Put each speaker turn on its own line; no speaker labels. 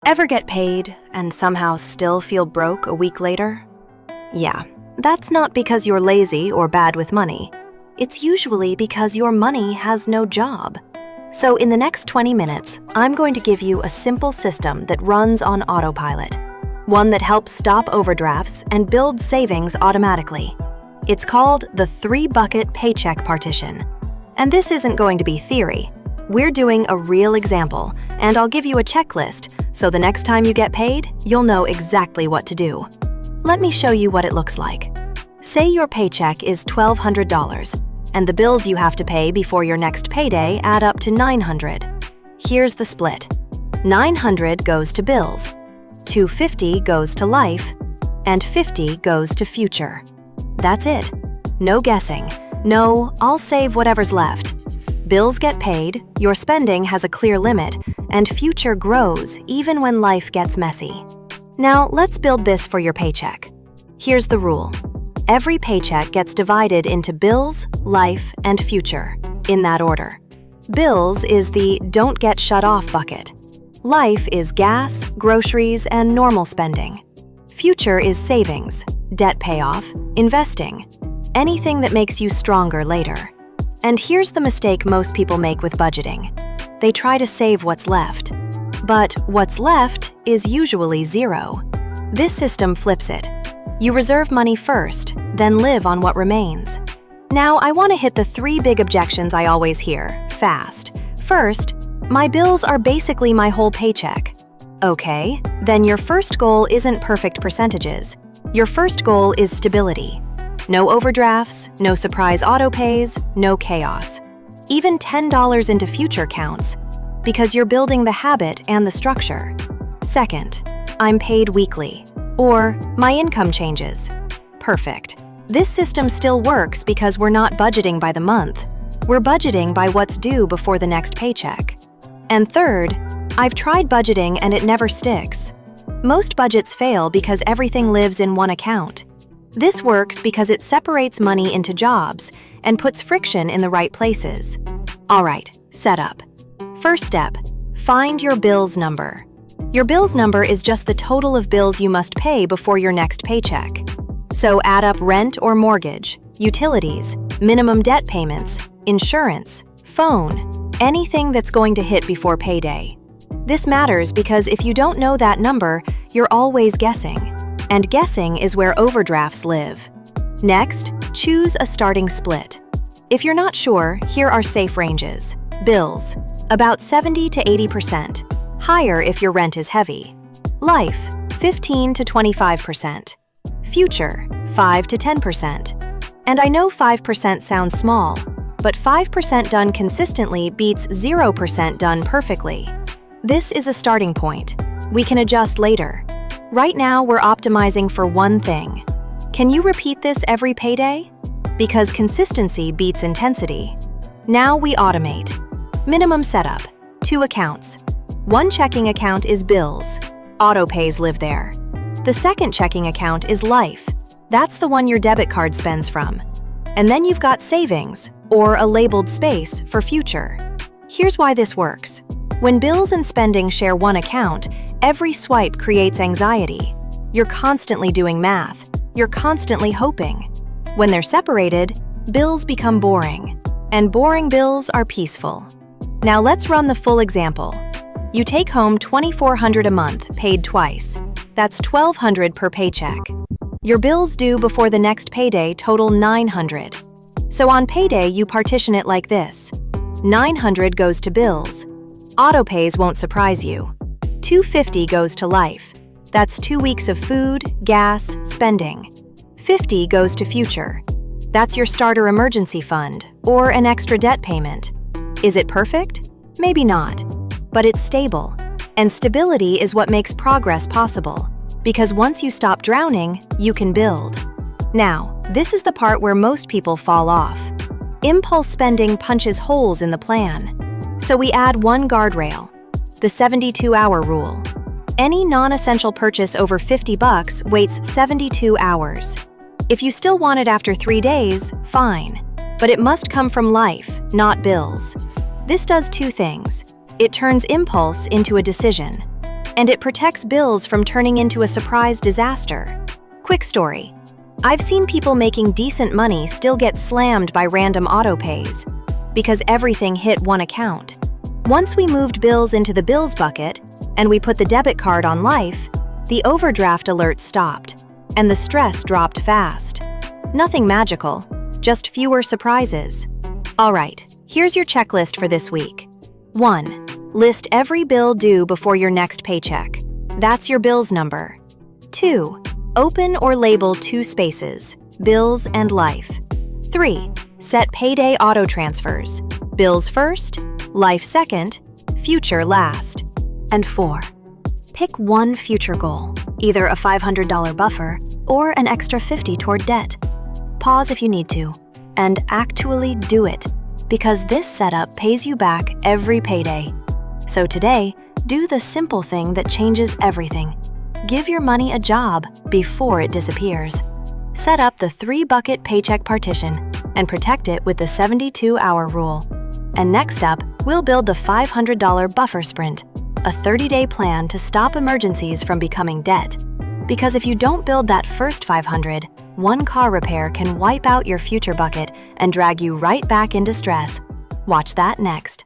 Ever get paid and somehow still feel broke a week later? Yeah, that's not because you're lazy or bad with money. It's usually because your money has no job. So in the next 20 minutes, I'm going to give you a simple system that runs on autopilot. One that helps stop overdrafts and build savings automatically. It's called the 3-bucket paycheck partition. And this isn't going to be theory. We're doing a real example, and I'll give you a checklist so the next time you get paid, you'll know exactly what to do. Let me show you what it looks like. Say your paycheck is $1,200, and the bills you have to pay before your next payday add up to $900. Here's the split. $900 goes to bills, $250 goes to life, and $50 goes to future. That's it. No guessing. No, I'll save whatever's left. Bills get paid, your spending has a clear limit, and future grows even when life gets messy. Now, let's build this for your paycheck. Here's the rule. Every paycheck gets divided into bills, life, and future, in that order. Bills is the don't get shut off bucket. Life is gas, groceries, and normal spending. Future is savings, debt payoff, investing, anything that makes you stronger later. And here's the mistake most people make with budgeting. They try to save what's left. But what's left is usually zero. This system flips it. You reserve money first, then live on what remains. Now, I want to hit the 3 big objections I always hear, fast. First, my bills are basically my whole paycheck. Okay, then your first goal isn't perfect percentages. Your first goal is stability. No overdrafts, no surprise auto-pays, no chaos. Even $10 into future counts, because you're building the habit and the structure. Second, I'm paid weekly, or my income changes. Perfect. This system still works because we're not budgeting by the month. We're budgeting by what's due before the next paycheck. And third, I've tried budgeting and it never sticks. Most budgets fail because everything lives in one account. This works because it separates money into jobs and puts friction in the right places. All right, setup. First step, find your bills number. Your bills number is just the total of bills you must pay before your next paycheck. So add up rent or mortgage, utilities, minimum debt payments, insurance, phone, anything that's going to hit before payday. This matters because if you don't know that number, you're always guessing. And guessing is where overdrafts live. Next, choose a starting split. If you're not sure, here are safe ranges. Bills, about 70 to 80%, higher if your rent is heavy. Life, 15 to 25%. Future, 5 to 10%. And I know 5% sounds small, but 5% done consistently beats 0% done perfectly. This is a starting point. We can adjust later. Right now, we're optimizing for one thing. Can you repeat this every payday? Because consistency beats intensity. Now we automate. Minimum setup, 2 accounts. One checking account is bills. Auto-pays live there. The second checking account is life. That's the one your debit card spends from. And then you've got savings, or a labeled space for future. Here's why this works. When bills and spending share one account, every swipe creates anxiety. You're constantly doing math. You're constantly hoping. When they're separated, bills become boring. And boring bills are peaceful. Now let's run the full example. You take home $2,400 a month, paid twice. That's $1,200 per paycheck. Your bills due before the next payday total $900. So on payday, you partition it like this. $900 goes to bills. Auto-pays won't surprise you. $250 goes to life. That's 2 weeks of food, gas, spending. $50 goes to future. That's your starter emergency fund, or an extra debt payment. Is it perfect? Maybe not. But it's stable. And stability is what makes progress possible. Because once you stop drowning, you can build. Now, this is the part where most people fall off. Impulse spending punches holes in the plan. So we add one guardrail, the 72-hour rule. Any non-essential purchase over $50 waits 72 hours. If you still want it after 3 days, fine. But it must come from life, not bills. This does 2 things. It turns impulse into a decision. And it protects bills from turning into a surprise disaster. Quick story. I've seen people making decent money still get slammed by random auto pays because everything hit one account. Once we moved bills into the bills bucket and we put the debit card on life, the overdraft alert stopped and the stress dropped fast. Nothing magical, just fewer surprises. All right, here's your checklist for this week. 1. List every bill due before your next paycheck. That's your bills number. 2. Open or label 2 spaces, bills and life. 3. Set payday auto transfers. Bills first, life second, future last. And 4. Pick one future goal, either a $500 buffer or an extra $50 toward debt. Pause if you need to, and actually do it, because this setup pays you back every payday. So today, do the simple thing that changes everything. Give your money a job before it disappears. Set up the 3-bucket paycheck partition and protect it with the 72-hour rule. And next up, we'll build the $500 buffer sprint, a 30-day plan to stop emergencies from becoming debt. Because if you don't build that first $500, one car repair can wipe out your future bucket and drag you right back into stress. Watch that next.